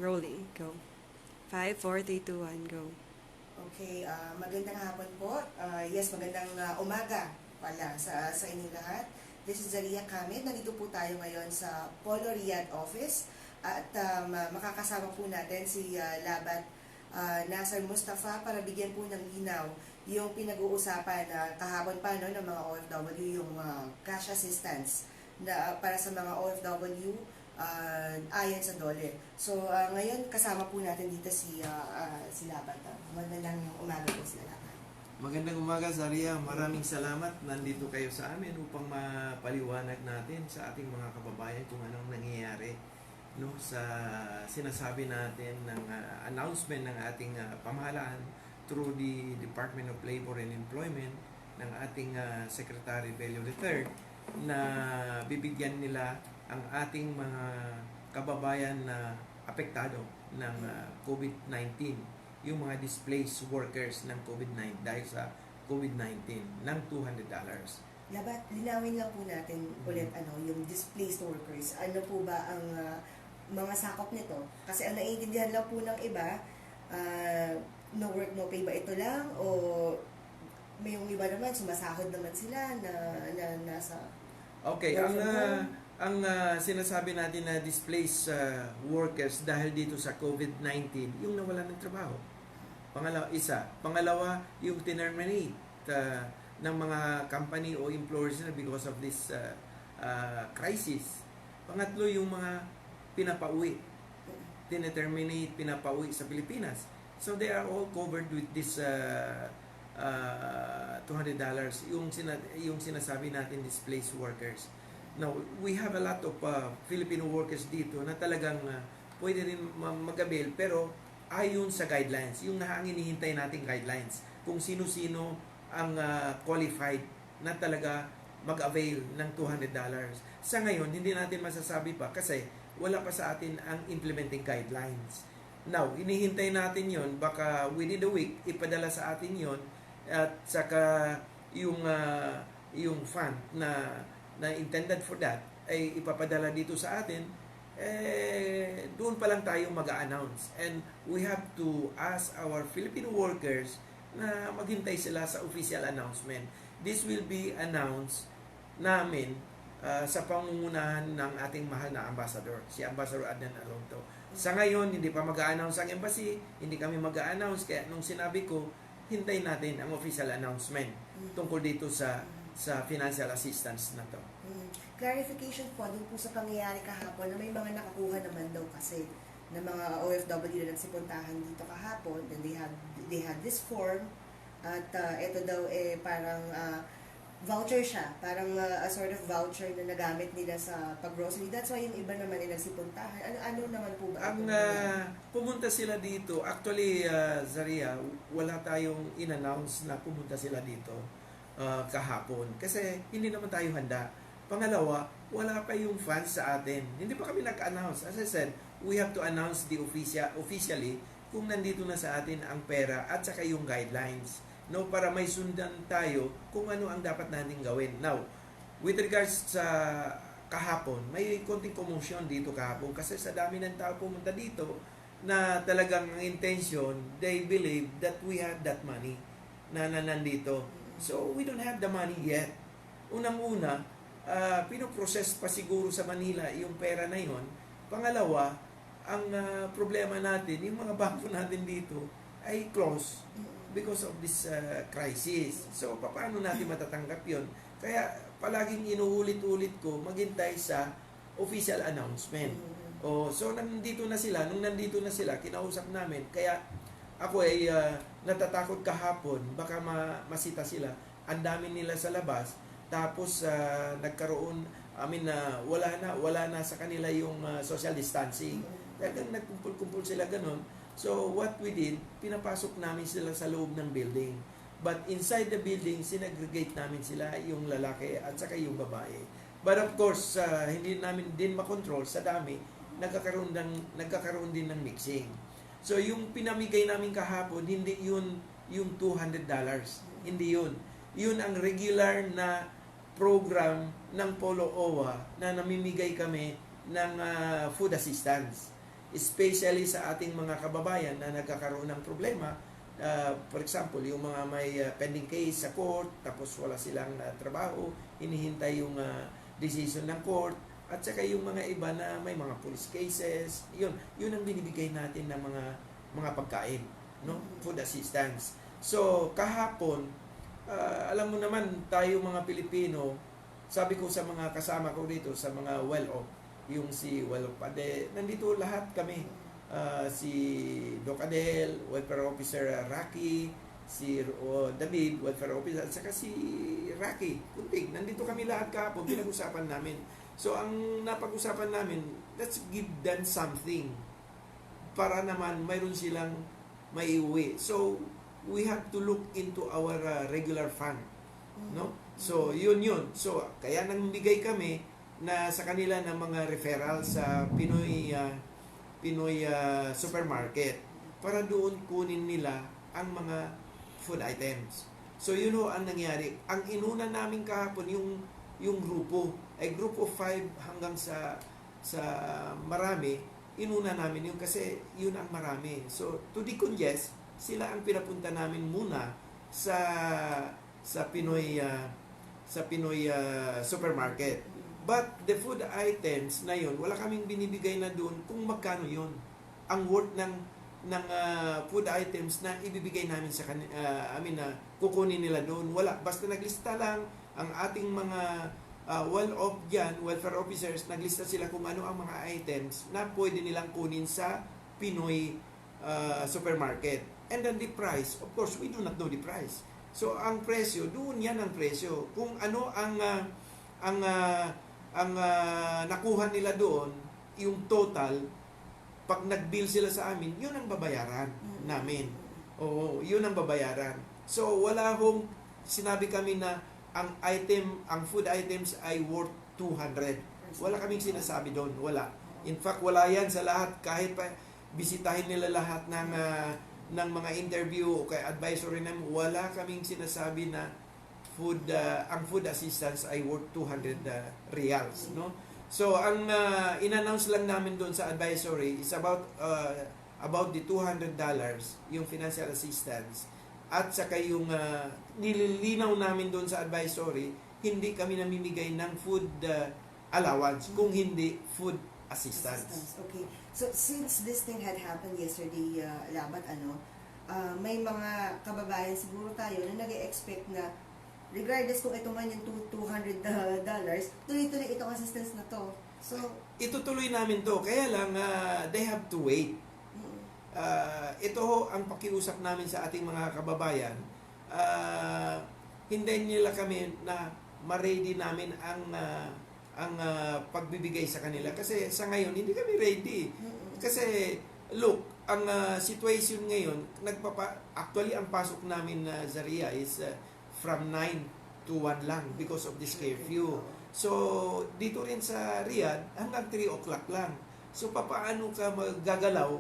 Rolling. Go. 5, 4, 3, 2, 1, go. Okay, magandang hapon po. Yes, magandang umaga pala sa inyong lahat. This is Zaria Kamid. Nandito po tayo ngayon sa POLO Riyadh office at makakasama po natin si Labat NASSER MUSTAFA para bigyan po ng linaw yung pinag-uusapan kahapon pa ng mga OFW, yung cash assistance na para sa mga OFW ayon sa DOLE. So, ngayon kasama po natin dito si Labat. Magandang umaga po sila Labat. Magandang umaga, Zaria. Maraming salamat. Nandito kayo sa amin upang mapaliwanag natin sa ating mga kababayan kung anong nangyayari sa sinasabi natin ng announcement ng ating pamahalaan through the Department of Labor and Employment ng ating Secretary Bello III na bibigyan nila ang ating mga kababayan na apektado ng COVID-19, yung mga displaced workers ng COVID-19 dahil sa COVID-19 ng $200. Labat, linawin lang po natin ulit yung displaced workers. Ano po ba ang mga sakop nito? Kasi ang naiintindihan lang po ng iba, no work, no pay ba ito lang? O may yung iba naman, sumasahod naman sila na nasa... Okay, ang sinasabi natin na displaced workers dahil dito sa COVID-19, yung nawalan ng trabaho. Pangalawa, yung terminate ng mga company o employers na because of this crisis. Pangatlo, yung mga pinapauwi. Tineterminate, pinapauwi sa Pilipinas. So they are all covered with this $200, yung sinasabi natin displaced workers. Now, we have a lot of Filipino workers dito na talagang pwede rin mag-avail pero ayon sa guidelines, yung hinihintay nating guidelines kung sino-sino ang qualified na talaga mag-avail ng $200. Sa ngayon, hindi natin masasabi pa kasi wala pa sa atin ang implementing guidelines. Now, hinihintay natin yon, baka within the week ipadala sa atin yon at saka yung fund na intended for that ay ipapadala dito sa atin, doon pa lang tayo mag-a-announce. And we have to ask our Filipino workers na maghintay sila sa official announcement. This will be announced namin sa pangungunahan ng ating mahal na ambassador, si Ambassador Adnan Alonto. Sa ngayon, hindi pa mag-a-announce ang embassy, hindi kami mag-a-announce, kaya nung sinabi ko, hintayin natin ang official announcement tungkol dito sa financial assistance na to. Clarification po dun po sa pangyayari kahapon na may mga nakakuha naman daw kasi na mga OFW na nagsipuntahan dito kahapon, and they had this form at ito daw parang voucher siya, parang a sort of voucher na nagamit nila sa pag-grocery. That's why yung iba naman ay nagsipuntahan. Ano naman po ba? Pumunta sila dito. Actually, Zaria, wala tayong in-announce na pumunta sila dito kahapon. Kasi hindi naman tayo handa. Pangalawa, wala pa yung funds sa atin. Hindi pa kami nag-announce. As I said, we have to announce officially kung nandito na sa atin ang pera at saka yung guidelines. No, para may sundan tayo kung ano ang dapat natin gawin. Now, with regards sa kahapon, may konting commotion dito kahapon kasi sa dami ng tao pumunta dito na talagang ang intention, they believe that we have that money na nandito. So, we don't have the money yet. Unang-una, pinoprocess pa siguro sa Manila yung pera na yon. Pangalawa, ang problema natin, yung mga bangko natin dito ay close because of this crisis. So, paano natin matatanggap yon? Kaya, palaging inuulit-ulit ko, maghintay sa official announcement. So, nandito na sila. Nung nandito na sila, kinausap namin. Kaya, ako ay natatakot kahapon, baka masita sila. Ang dami nila sa labas. Tapos, nagkaroon, wala na sa kanila yung social distancing. Talagang nagkumpul-kumpul sila ganun. So, what we did, pinapasok namin sila sa loob ng building. But inside the building, sinegregate namin sila, yung lalaki at saka yung babae. But of course, hindi namin din makontrol sa dami, nagkakaroon din ng mixing. So, yung pinamigay namin kahapon, hindi yun yung $200. Hindi yun. Yun ang regular na program ng POLO OWA na namimigay kami ng food assistance. especially sa ating mga kababayan na nagkakaroon ng problema. For example, yung mga may pending case sa court, tapos wala silang trabaho, hinihintay yung decision ng court, at saka yung mga iba na may mga police cases, yun ang binibigay natin ng mga pagkain, no? Food assistance. So, kahapon, alam mo naman, tayo mga Pilipino, sabi ko sa mga kasama ko dito, sa mga well-off, yung si well-off Ade, nandito lahat kami. Si Doc Adel, Welfare Officer Rocky, si David, Welfare Officer, at saka si Rocky, Kuntig. Nandito kami lahat kahapon, pinag-usapan namin. So, ang napag-usapan namin, let's give them something para naman mayroon silang maiuwi. So, we have to look into our regular fund. No? So, yun. So, kaya nangbigay kami na sa kanila ng mga referral sa Pinoy supermarket para doon kunin nila ang mga food items. So, yun ho ang nangyari. Ang inuna namin kahapon, yung grupo, ay group of 5 hanggang sa marami, inuna namin yun kasi yun ang marami. So, to decongest, sila ang pinapunta namin muna sa Pinoy supermarket. But the food items na yun, wala kaming binibigay na doon kung magkano yun. Ang worth ng food items na ibibigay namin sa kukunin nila doon. Wala. Basta naglista lang ang ating mga well-off dyan, welfare officers, naglista sila kung ano ang mga items na pwede nilang kunin sa Pinoy supermarket. And then the price, of course, we do not know the price. So, ang presyo, doon yan ang presyo. Kung ano ang nakuha nila doon, yung total, pag nag-bill sila sa amin, yun ang babayaran namin. Oo, yun ang babayaran. So, wala hong sinabi kami na ang food items ay worth 200. Wala kaming sinasabi doon, wala. In fact, wala yan sa lahat. Kahit pa bisitahin nila lahat ng mga interview o kay advisory namin, wala kaming sinasabi na ang food assistance ay worth 200 reals, no? So ang in-announce lang namin doon sa advisory is about the $200 yung financial assistance, at saka yung nililinaw namin doon sa advisory, hindi kami namimigay ng food allowance kung hindi food assistance. Okay. So since this thing had happened yesterday, Labat, may mga kababayan siguro tayo na nag-expect na regardless kung ito man yung $200, tuloy-tuloy itong assistance na to. So, itutuloy namin to. Kaya lang, they have to wait. Ito ho ang pakiusap namin sa ating mga kababayan. Hintayin nila kami na ma-ready namin ang pagbibigay sa kanila. Kasi sa ngayon, hindi kami ready. Kasi, look, ang situation ngayon, actually, ang pasok namin na Zaria is from 9 to 1 lang because of this curfew. So, dito rin sa Riyadh, hanggang 3 o'clock lang. So, papaano ka magagalaw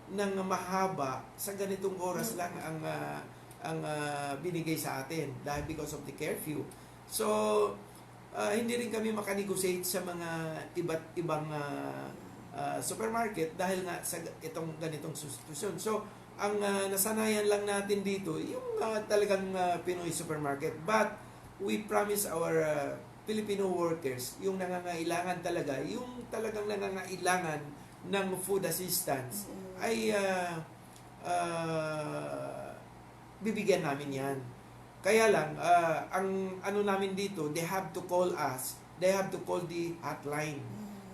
ng mahaba sa ganitong oras lang ang binigay sa atin dahil because of the curfew. So, hindi rin kami makanegotiate sa mga iba't ibang supermarket dahil nga sa itong ganitong sitwasyon. So, ang nasanayan lang natin dito, yung talagang Pinoy supermarket. But, we promise our Filipino workers, yung nangangailangan talaga, yung talagang nangangailangan ng food assistance, ay bibigyan namin yan. Kaya lang, ang ano namin dito, they have to call us, they have to call the hotline.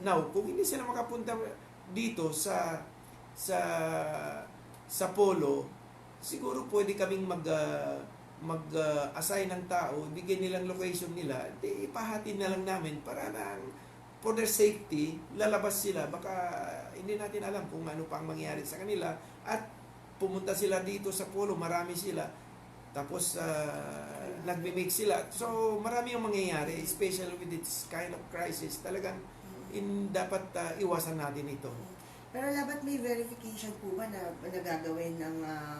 Now, kung hindi sila makapunta dito sa POLO, siguro pwede kaming mag-assign ng tao, bigyan nilang location nila, di ipahati na lang namin para for their safety, lalabas sila. Baka hindi natin alam kung ano pang mangyari sa kanila, at pumunta sila dito sa POLO, marami sila, tapos nagmimix sila. So, marami yung mangyayari, especially with this kind of crisis. Talagang dapat iwasan natin ito. Pero dapat may verification po ba na nagagawin ng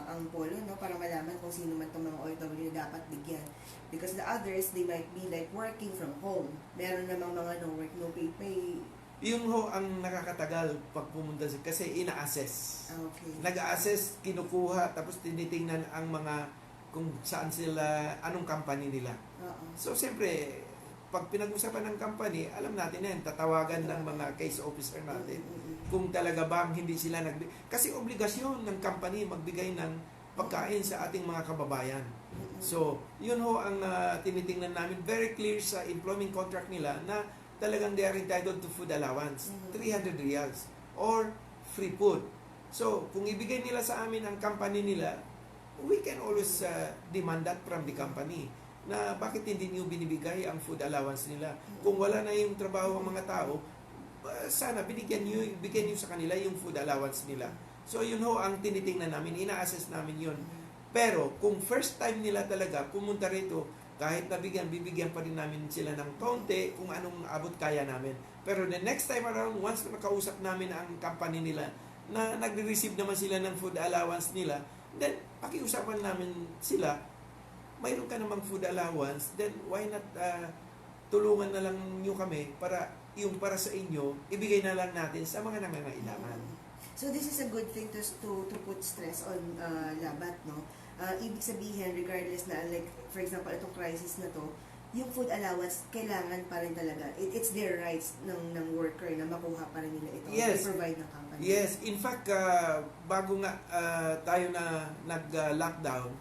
ang POLO, no, para malaman kung sino man itong mga OFW na dapat bigyan. Because the others, they might be like working from home. Meron namang mga no work, no pay Yun ho ang nakakatagal pag pumunta kasi ina-assess. Okay. Nag-assess, kinukuha, tapos tinitingnan ang mga kung saan sila, anong company nila. Oo. So, siyempre, pag pinag-usapan ng company, alam natin yan, tatawagan ng mga case officer natin kung talaga bang hindi sila kasi obligasyon ng company magbigay ng pagkain sa ating mga kababayan. So, yun ho ang tinitingnan namin. Very clear sa employment contract nila na talagang they are entitled to food allowance, 300 reals, or free food. So, kung ibigay nila sa amin ang company nila, we can always demand that from the company na bakit hindi niyo binibigay ang food allowance nila. Kung wala na yung trabaho ang mga tao, sana bigyan niyo sa kanila yung food allowance nila. So, yun ho ang tinitingnan namin, ina-assess namin yun. Pero, kung first time nila talaga pumunta rito, kahit bibigyan pa rin namin sila ng konti kung anong abot kaya namin. Pero the next time around, once na nakausap namin ang company nila, na nagre-receive naman sila ng food allowance nila, then pakiusapan namin sila, mayroon ka namang food allowance, then why not tulungan na lang nyo kami para yung para sa inyo, ibigay na lang natin sa mga nangangailangan. So this is a good thing to put stress on labat, no? Ibig sabihin, regardless na, like, for example, itong crisis na to, yung food allowance, kailangan pa rin talaga. It's their rights ng worker na makuha pa rin nila ito. Yes. I-provide ng company. Yes. In fact, bago nga tayo na nag-lockdown,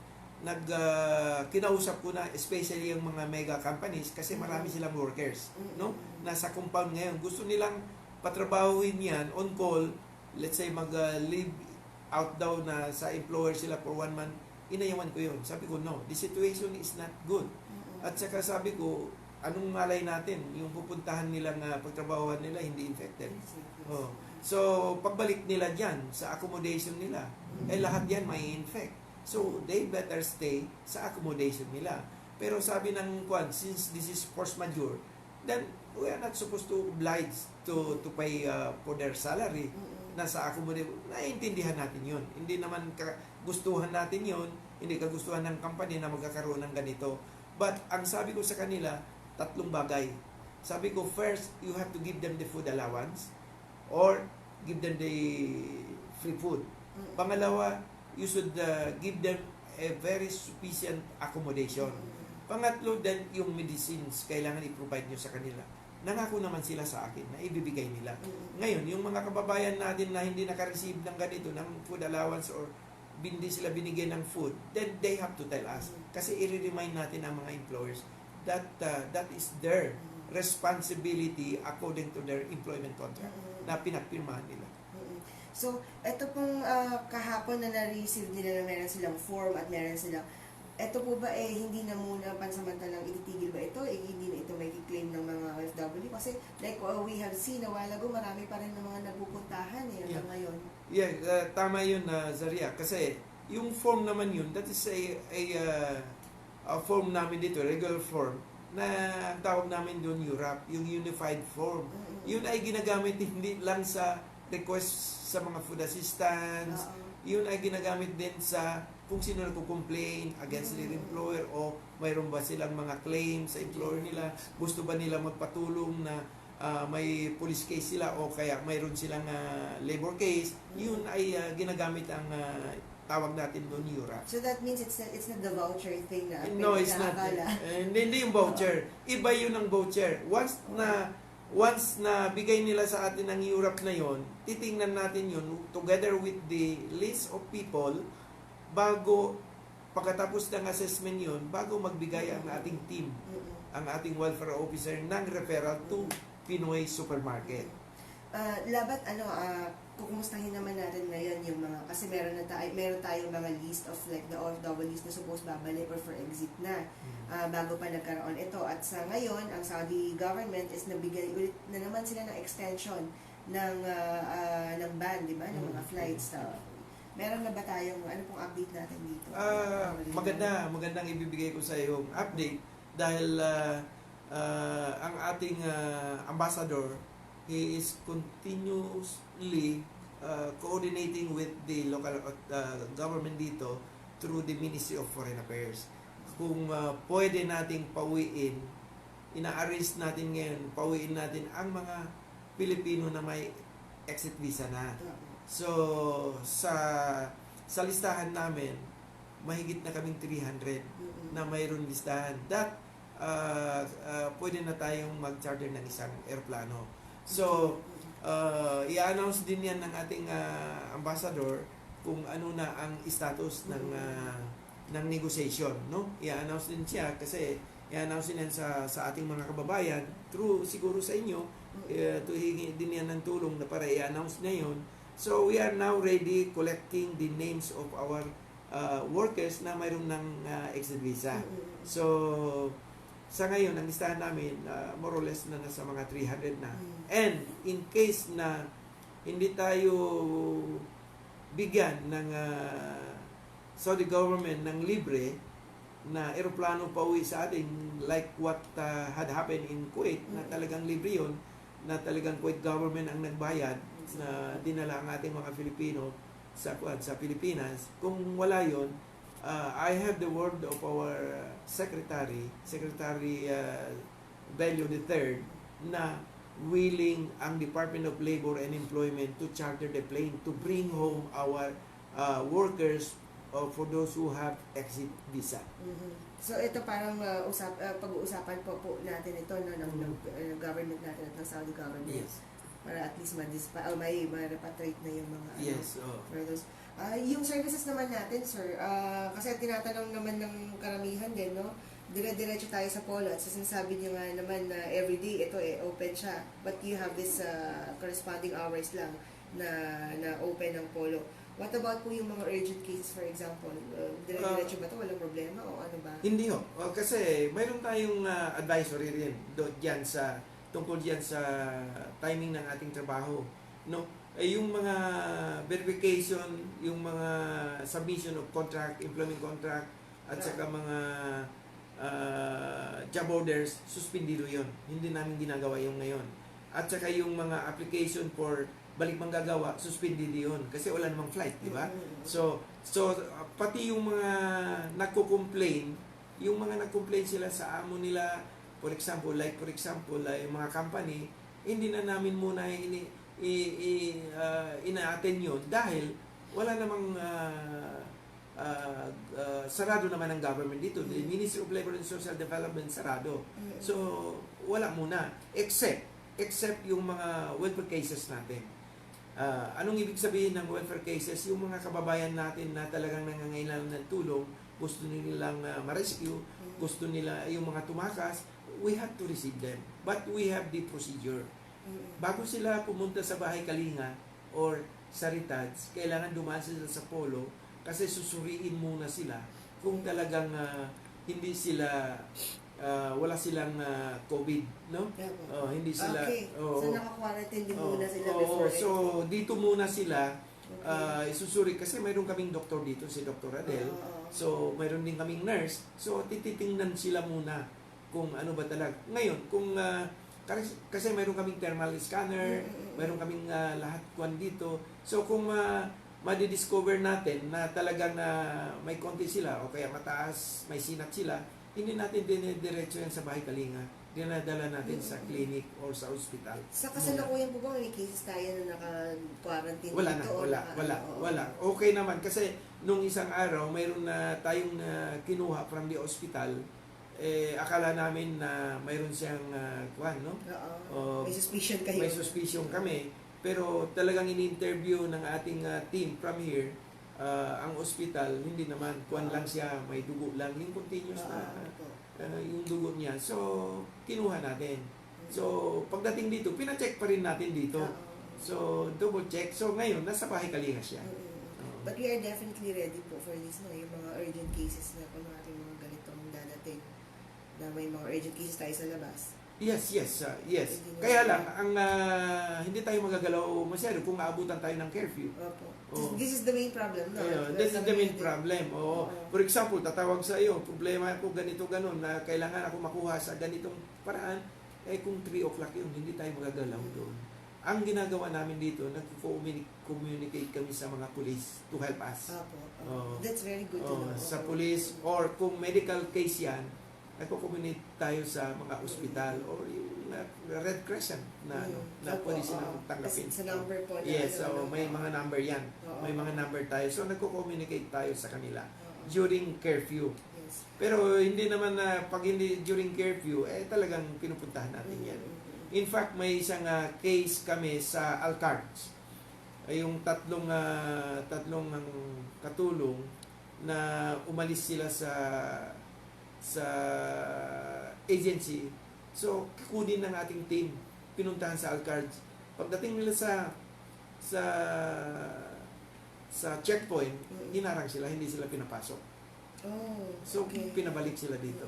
kinausap ko na especially yung mga mega companies kasi marami silang workers, no? Nasa compound ngayon. Gusto nilang patrabahuin yan on call, let's say mag-leave out daw na sa employer sila for 1 month. Inayawan ko yun. Sabi ko, no, the situation is not good. At saka sabi ko, anong malay natin? Yung pupuntahan nilang pagtrabahuan nila, hindi infected. Oh. So, pagbalik nila dyan, sa accommodation nila, lahat yan may infect. So, they better stay sa accommodation nila. Pero sabi ng Kwan, since this is force majeure, then we are not supposed to oblige to pay for their salary. Nasa accommodation, naiintindihan natin yun. Hindi naman gustuhan natin yun, hindi kagustuhan ng company na magkakaroon ng ganito. But ang sabi ko sa kanila, 3 bagay. Sabi ko, first, you have to give them the food allowance or give them the free food. Pangalawa, you should give them a very sufficient accommodation. Pangatlo, then yung medicines, kailangan i-provide nyo sa kanila. Nangako naman sila sa akin na ibibigay nila. Ngayon, yung mga kababayan natin na hindi naka-receive ng ganito, ng food allowance or hindi sila binigyan ng food, then they have to tell us. Kasi i-remind natin ang mga employers that that is their responsibility according to their employment contract na pinagpirmahan nila. So, ito pong kahapon na na-receive nila na meron silang form at meron silang ito po ba hindi na muna pansamantalang ititigil ba ito? Hindi na ito may claim ng mga OFW? Kasi like we have seen a while ago, marami pa rin ng mga napupuntahan hanggang ngayon. Yeah, tama yun, Zaria. Kasi yung form naman yun, that is a form namin dito, regular form, na ang tawag namin doon URAP, yung Unified Form. Yun ay ginagamit hindi lang sa request sa mga food assistance, yun ay ginagamit din sa kung sino nagko-complain against their employer o mayroon ba silang mga claims sa employer nila, gusto ba nila magpatulong na may police case sila o kaya mayroon silang labor case, yun ay ginagamit ang tawag natin doon URAP. So that means it's not the voucher thing na no, it's not. Hindi yung voucher. Iba yun ang voucher. Once na bigay nila sa atin ang URAP na yon, titingnan natin yun together with the list of people bago pagkatapos ng assessment yun, bago magbigay ang ating team, ang ating welfare officer ng referral to Pinoy Supermarket. Labat, kukumustahin naman natin ngayon yung mga, kasi meron tayong mga list of like the OFWs na supposed babalik or for exit na bago pa nagkaroon ito. At sa ngayon, ang Saudi government is nabigay ulit na naman sila ng extension ng ban, di ba? Ng mga flights. Meron na ba tayong, ano pong update natin dito? Magandang ibibigay ko sa yung update dahil ang ating ambassador, he is continuously coordinating with the local government dito through the Ministry of Foreign Affairs. Kung pwede nating pauwiin, ina-arrange natin ngayon, pauwiin natin ang mga Pilipino na may exit visa na. Opo. So, sa listahan namin, mahigit na kaming 300 na mayroon listahan. That, pwede na tayong mag-charter ng isang aeroplano. So, i-announce din yan ng ating ambassador kung ano na ang status ng negotiation, no? I-announce din siya kasi i-announce din yan sa ating mga kababayan through siguro sa inyo, tuhingi din yan ng tulong na para i-announce na yun. So we are now ready collecting the names of our workers na mayroon ng exit visa. So sa ngayon, ang listahan namin more or less na nasa mga 300 na. And in case na hindi tayo bigyan ng Saudi government ng libre na eroplano pa uwi sa atin, like what had happened in Kuwait, na talagang libre yun, na talagang Kuwait government ang nagbayad na dinala ang ating mga Filipino sa Pilipinas. Kung wala yun, I have the word of our Secretary Bello III, na willing ang Department of Labor and Employment to charter the plane to bring home our workers for those who have exit visa. So ito parang pag-uusapan po natin ito ng government natin at ng Saudi government. Yes. Para at least may repatriate na yung mga Yes. for those. Yung services naman natin, sir, kasi tinatanong naman ng karamihan din, no? Dire-diretso tayo sa POLO at sinasabi niyo nga naman na everyday ito open siya, but you have this corresponding hours lang na open ng POLO. What about po yung mga urgent cases, for example? Dire-diretso ba ito? Walang problema o ano ba? Hindi ho. Kasi mayroon tayong advisory rin tungkol diyan sa timing ng ating trabaho, no? Yung mga verification, yung mga submission of contract, employment contract, at saka mga job orders, suspendido yon. Hindi namin ginagawa yung ngayon. At saka yung mga application for balik manggagawa, suspendido yun. Kasi wala namang flight, di ba? So pati yung mga nagko-complain, sila sa amo nila, for example, yung mga company, hindi na namin muna ina-attend yun dahil wala namang sarado naman ang government dito. The Ministry of Labor and Social Development sarado. So wala muna except yung mga welfare cases natin. Anong ibig sabihin ng welfare cases? Yung mga kababayan natin na talagang nangangailangan ng tulong, gusto nilang ma-rescue, gusto nila yung mga tumakas, we have to receive them. But we have the procedure. Bago sila pumunta sa bahay kalinga or sa Ritads, kailangan dumaan sila sa POLO kasi susuriin muna sila kung talagang hindi sila wala silang COVID, no? Hindi sila. Okay. So naka-quarantine din muna sila before. So dito muna sila isusuri kasi mayroon kaming doktor dito, si Dr. Adel. So mayroon din kaming nurse. So tititingnan sila muna kung ano ba talaga. Ngayon, kung kasi mayroon kaming thermal scanner, mayroon kaming lahat kuan dito. So kung madidiscover natin na talagang may konti sila o kaya mataas, may sinat sila, hindi natin dinidiretso yan sa bahay kalinga. Dinadala natin sa clinic or sa hospital. Sa kasalukuyan po ba may cases tayo na naka-quarantine dito? Wala. Okay naman kasi nung isang araw mayroon na tayong kinuha from the hospital. Akala namin na mayroon siyang no? May suspicion kayo. May suspicion kami. Pero talagang in-interview ng ating team from here, ang hospital, hindi naman, lang siya, may dugo lang, yung continuous na yung dugo niya. So, kinuha natin. So, pagdating dito, pina-check pa rin natin dito. So, double check. So, ngayon, nasa bahay kalinga siya. But we are definitely ready po for this, no? Yung mga urgent cases na kung mga ganitong dadating, na may mga urgent cases tayo sa labas. Yes. Kaya lang, ang hindi tayo magagalaw masyado kung aabutan tayo ng curfew. This is the main problem, no? This is the main problem. For example, tatawag sa iyo, problema ko ganito ganon na kailangan ako makuha sa ganitong paraan, kung 3 o'clock yun, hindi tayo magagalaw doon. Ang ginagawa namin dito, nag-communicate kami sa mga police to help us. That's very good to know. Sa police, or kung medical case yan, nagko-communicate tayo sa mga ospital or yung Red Crescent na na Opo, pwede silang oo. tanggapin. Sa number po. na Yes, so ano, may mga number yan. Oo. May mga number tayo. So nagko-communicate tayo sa kanila Oo. during curfew. Yes. Pero hindi naman na pag hindi during curfew, talagang pinupuntahan natin yan. In fact, may isang case kami sa Alcards. Yung tatlong katulong na umalis sila sa agency. So, kukunin ng ating team, pinuntahan sa Alcards. Pagdating nila sa checkpoint, hinarang sila, hindi sila pinapasok. Oh, So, okay. pinabalik sila dito.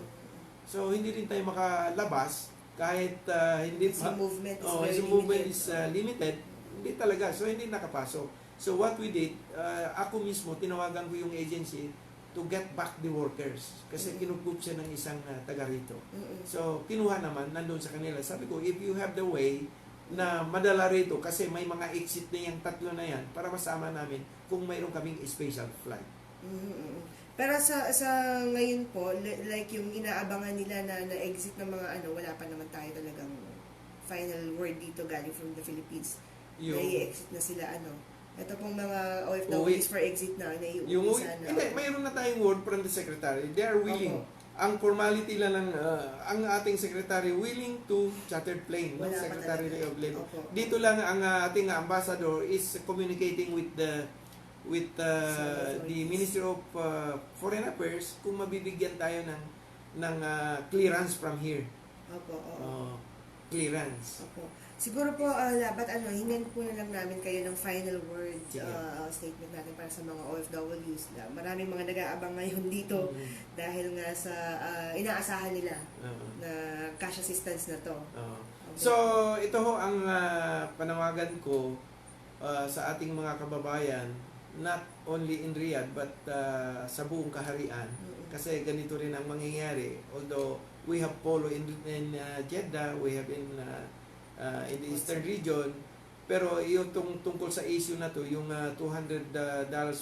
So, hindi rin tayo makalabas kahit hindi Kasi movement is oh, very yung movement limited. is limited, hindi talaga. So, hindi nakapasok. So, what we did, ako mismo, tinawagan ko yung agency to get back the workers. Kasi kinukup siya ng isang taga rito. So, kinuha naman, nandun sa kanila. Sabi ko, if you have the way na madala rito, kasi may mga exit na yung tatlo na yan, para masama namin kung mayroon kaming special flight. Pero sa ngayon po, like yung inaabangan nila na exit ng mga wala pa naman tayo talagang final word dito galing from the Philippines. Yung, Na-exit na sila Ito pong mga OFWs for exit na yung, iuwi sana. hindi, mayroon na tayong word from the secretary. They are willing. Ang formality lang ng ang ating secretary willing to chartered plane, no? Wala pa Secretary talaga. of Labor. Opo. Dito lang ang ating ambassador is communicating with the Ministry of Foreign Affairs kung mabibigyan tayo ng clearance from here. Opo, Clearance. Opo. Siguro po, labat hingan po na lang namin kayo ng final word statement natin para sa mga OFWs. Maraming mga nag-aabang ngayon dito dahil nga sa inaasahan nila na cash assistance na to. Okay. So, ito ho ang panawagan ko sa ating mga kababayan, not only in Riyadh but sa buong kaharian. Kasi ganito rin ang mangyayari. Although we have POLO in Jeddah, we have in the Eastern region, pero yung tungkol sa issue na to, yung $200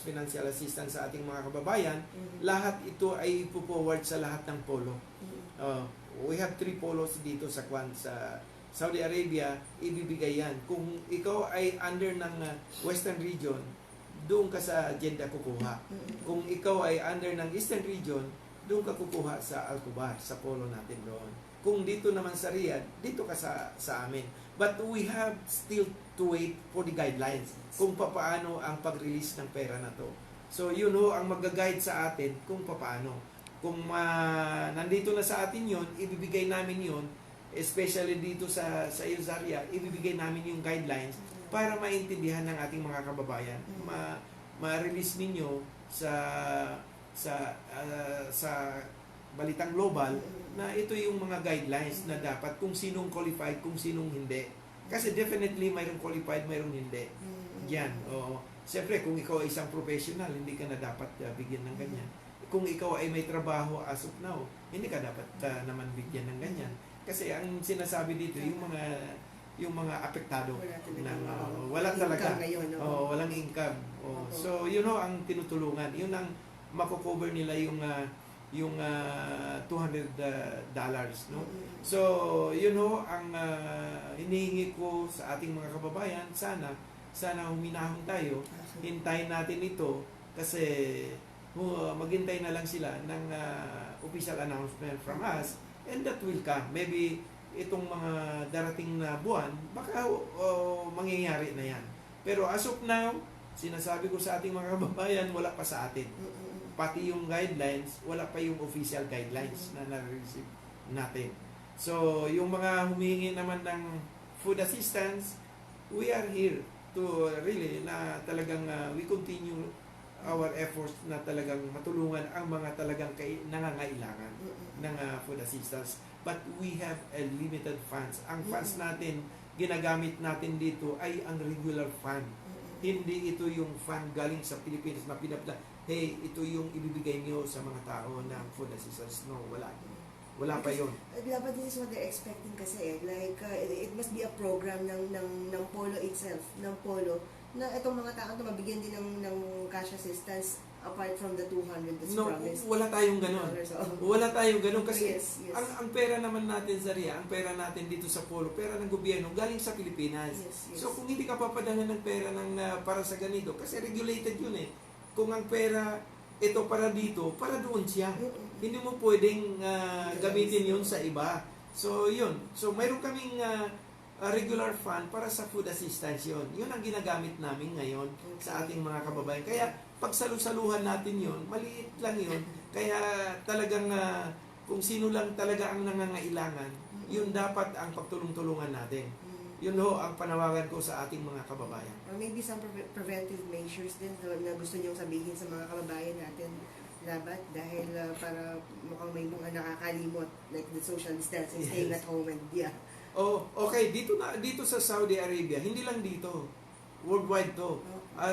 financial assistance sa ating mga kababayan, lahat ito ay ipo-forward sa lahat ng POLO. We have 3 POLOs dito sa Saudi Arabia, ibibigay yan. Kung ikaw ay under ng Western region, doon ka sa Jeddah kukuha. Kung ikaw ay under ng Eastern region, doon ka kukuha sa Al-Kubar, sa polo natin doon. Kung dito naman sa Riyadh, dito ka sa amin. But we have still to wait for the guidelines kung paano ang pag-release ng pera na to. So yun ho ang mag-guide sa atin kung paano. Kung nandito na sa atin yun, ibibigay namin yun, especially dito sa Zaria, ibibigay namin yung guidelines para maintindihan ng ating mga kababayan. Ma-release ninyo sa balitang global na ito yung mga guidelines na dapat kung sinong qualified, kung sinong hindi. Kasi definitely mayroong qualified, mayroong hindi. Yan. Siyempre, kung ikaw ay isang professional, hindi ka na dapat bigyan ng ganyan. Kung ikaw ay may trabaho as of now, hindi ka dapat naman bigyan ng ganyan. Kasi ang sinasabi dito, yung mga apektado wala talaga. Walang income. So, yun ho ang tinutulungan. Yun ang mako-cover nila yung $200, no? So, yun ho ang hinihingi ko sa ating mga kababayan. Sana huminahon tayo. Hintayin natin ito kasi maghintay na lang sila ng official announcement from us, and that will come. Maybe itong mga darating na buwan, baka mangyayari na yan. Pero as of now, sinasabi ko sa ating mga kababayan, wala pa sa atin. Pati yung guidelines, wala pa yung official guidelines na na-receive natin. So, yung mga humihingi naman ng food assistance, we are here to really na talagang we continue our efforts na talagang matulungan ang mga talagang nangangailangan ng food assistance. But we have a limited funds. Ang funds natin, ginagamit natin dito ay ang regular fund. Hindi ito yung fund galing sa Philippines na hey, ito yung ibibigay niyo sa mga tao ng food assistance. No, wala. Wala pa yun. Dapat this is what they're expecting kasi like it must be a program ng POLO itself, ng POLO na itong mga taong ito mabigyan din ng cash assistance apart from the 200 that's No, promised? wala tayong ganun. Wala tayong ganun kasi Yes, yes. ang pera naman natin, Zaria, ang pera natin dito sa POLO, pera ng gobyerno, galing sa Pilipinas. Yes, yes. So kung hindi ka papadala ng pera para sa ganito, kasi regulated yun eh. Kung ang pera, ito para dito, para doon siya. Hindi mo pwedeng gamitin yun sa iba. So yun. So mayroon kaming regular fund para sa food assistance yun. Yun ang ginagamit namin ngayon sa ating mga kababayan. Kaya pagsalusaluhan natin yun, maliit lang yun. Kaya talagang kung sino lang talaga ang nangangailangan, yun dapat ang pagtulong-tulungan natin. Yun ho ang panawagan ko sa ating mga kababayan. Or maybe some preventive measures din na gusto niyong sabihin sa mga kababayan natin, Labat, dahil para mukhang may mga nakakalimot, like the social distancing, staying at home, and Oh, okay, dito sa Saudi Arabia, hindi lang dito. Worldwide to.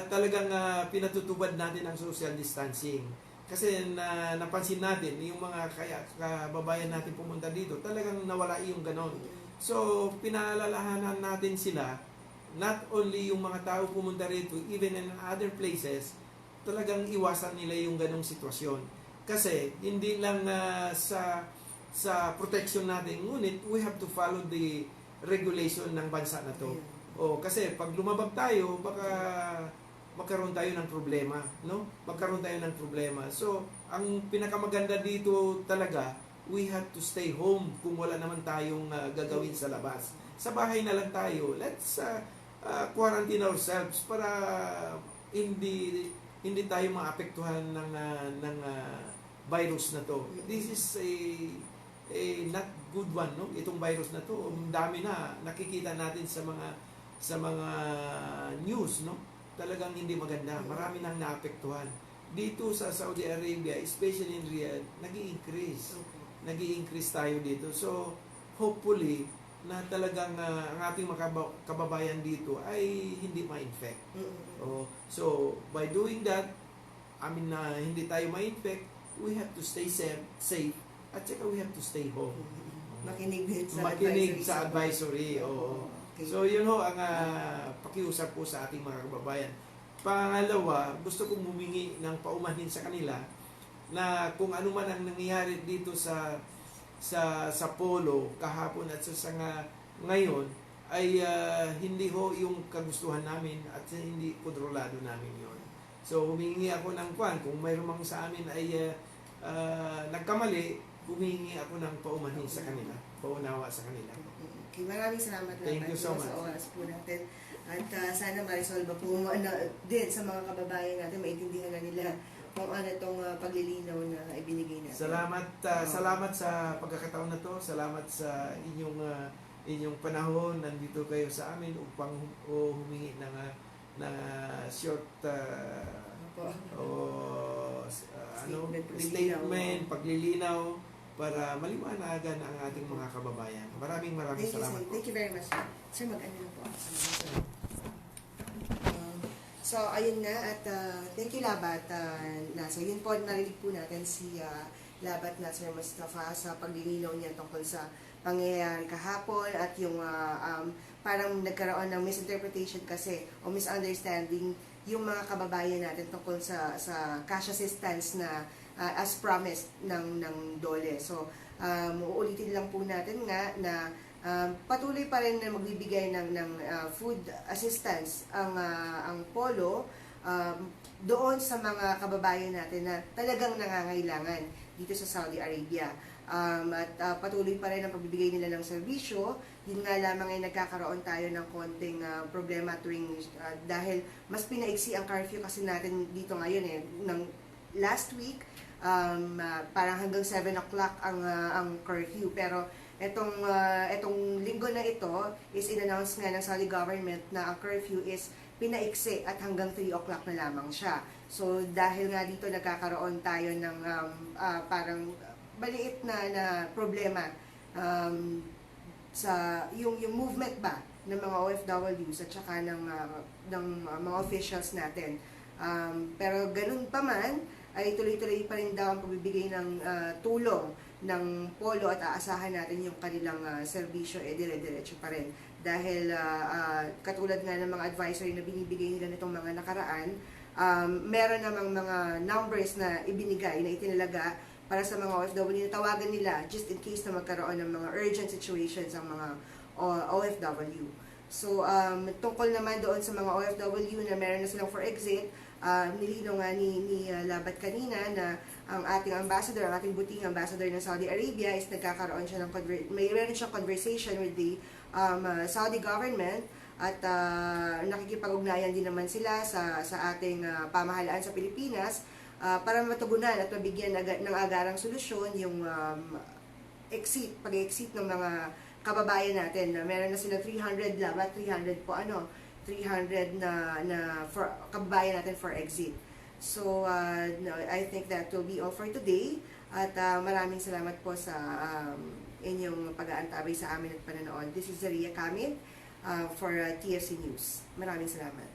Talagang pinatutubad natin ang social distancing. Kasi napansin natin, yung mga kababayan natin pumunta dito, talagang nawala yung ganon. So, pinaalalahanan natin sila, not only yung mga tao pumunta rito, even in other places, talagang iwasan nila yung ganong sitwasyon. Kasi, hindi lang sa protection natin, ngunit we have to follow the regulation ng bansa na to. Kasi pag lumabag tayo, baka magkaroon tayo ng problema, no? Magkaroon tayo ng problema. So, ang pinakamaganda dito talaga, we have to stay home kung wala naman tayong gagawin sa labas. Sa bahay na lang tayo. Let's quarantine ourselves para hindi tayo maapektuhan ng virus na to. This is a not good one, no? Itong virus na to, ang dami na nakikita natin sa mga news, no? Talagang hindi maganda. Marami nang naapektuhan. Dito sa Saudi Arabia, especially in Riyadh, nag-i-increase tayo dito. So, hopefully, na talagang ang ating mga kababayan dito ay hindi ma-infect. So, by doing that, hindi tayo ma-infect, we have to stay safe at saka we have to stay home. Makinig sa advisory. Okay. So, yun ho ang pakiusap ko sa ating mga kababayan. Pangalawa, gusto kong humingi ng paumanhin sa kanila na kung ano man ang nangyayari dito sa POLO kahapon at sa ngayon ay hindi ho yung kagustuhan namin at hindi kontrolado namin yon. So humingi ako ng kung mayroon mang sa amin ay nagkamali, humingi ako ng paumanhin sa kanila, paunawa sa kanila. Okay, maraming salamat Thank you so much. sa oras po natin. At sana ma-resolve po din sa mga kababayan natin, maintindihan na nila kung ano itong paglilinaw na ibinigay natin. Salamat sa pagkakataon na to. Salamat sa inyong panahon. Nandito kayo sa amin upang humingi ng short statement, paglilinaw para maliwanagan ang ating mga kababayan. Maraming salamat po. Thank you very much. Sir, mag-ano na po. So, ayun na at thank you Labat Nasser. Yun po, narinig po natin si Labat Nasser Mustafa sa paglilinaw niya tungkol sa pangyayari kahapon at yung parang nagkaroon ng misinterpretation kasi o misunderstanding yung mga kababayan natin tungkol sa cash assistance na as promised ng DOLE. So, uulitin lang po natin nga na patuloy pa rin na magbibigay ng food assistance ang POLO doon sa mga kababayan natin na talagang nangangailangan dito sa Saudi Arabia. At patuloy pa rin ang pagbibigay nila ng serbisyo. Yun nga lamang ay nagkakaroon tayo ng konting problema tuwing dahil mas pinaiksi ang curfew kasi natin dito ngayon ng last week parang hanggang 7 o'clock ang curfew, pero etong linggo na ito is in-announce nga ng Saudi government na ang curfew is pinaiksi at hanggang 3 o'clock na lamang siya. So dahil nga dito nagkakaroon tayo ng parang maliit na problema sa yung movement ba ng mga OFWs at saka ng mga officials natin. Pero ganun pa man ay tuloy-tuloy pa rin daw ang pagbibigay ng tulong ng POLO at aasahan natin yung kanilang serbisyo dire-diretso pa rin dahil katulad nga ng mga advisory na binibigay nila nitong mga nakaraan, meron namang mga numbers na ibinigay, na itinalaga para sa mga OFW na tawagan nila just in case na magkaroon ng mga urgent situations ang mga OFW. So, tungkol naman doon sa mga OFW na meron na silang for exit, nilinaw nga ni Labat kanina na ang ating ambassador, ang ating buting ambassador ng Saudi Arabia is nagkakaroon siya ng meron siyang conversation with the Saudi government at nakikipag-ugnayan din naman sila sa ating pamahalaan sa Pilipinas para matugunan at mabigyan ng agarang solusyon yung pag-exit ng mga kababayan natin. Meron na sila 300 labat, 300 po 300 na for kababayan natin for exit. So, I think that will be all for today. At maraming salamat po sa inyong pag-aantabay sa amin at pananood. This is Zaria Kamid for TFC News. Maraming salamat.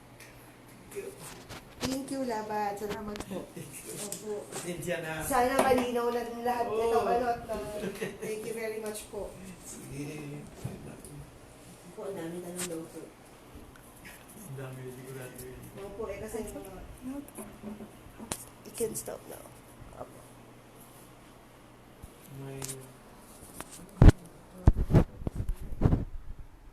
Thank you, Labat. Salamat po. Opo. Sana malinaw na lahat itong thank you very much po. Sige. Po, ang dami tanong daw po. Ang dami, sigurado yun. Opo, kasi You can stop now.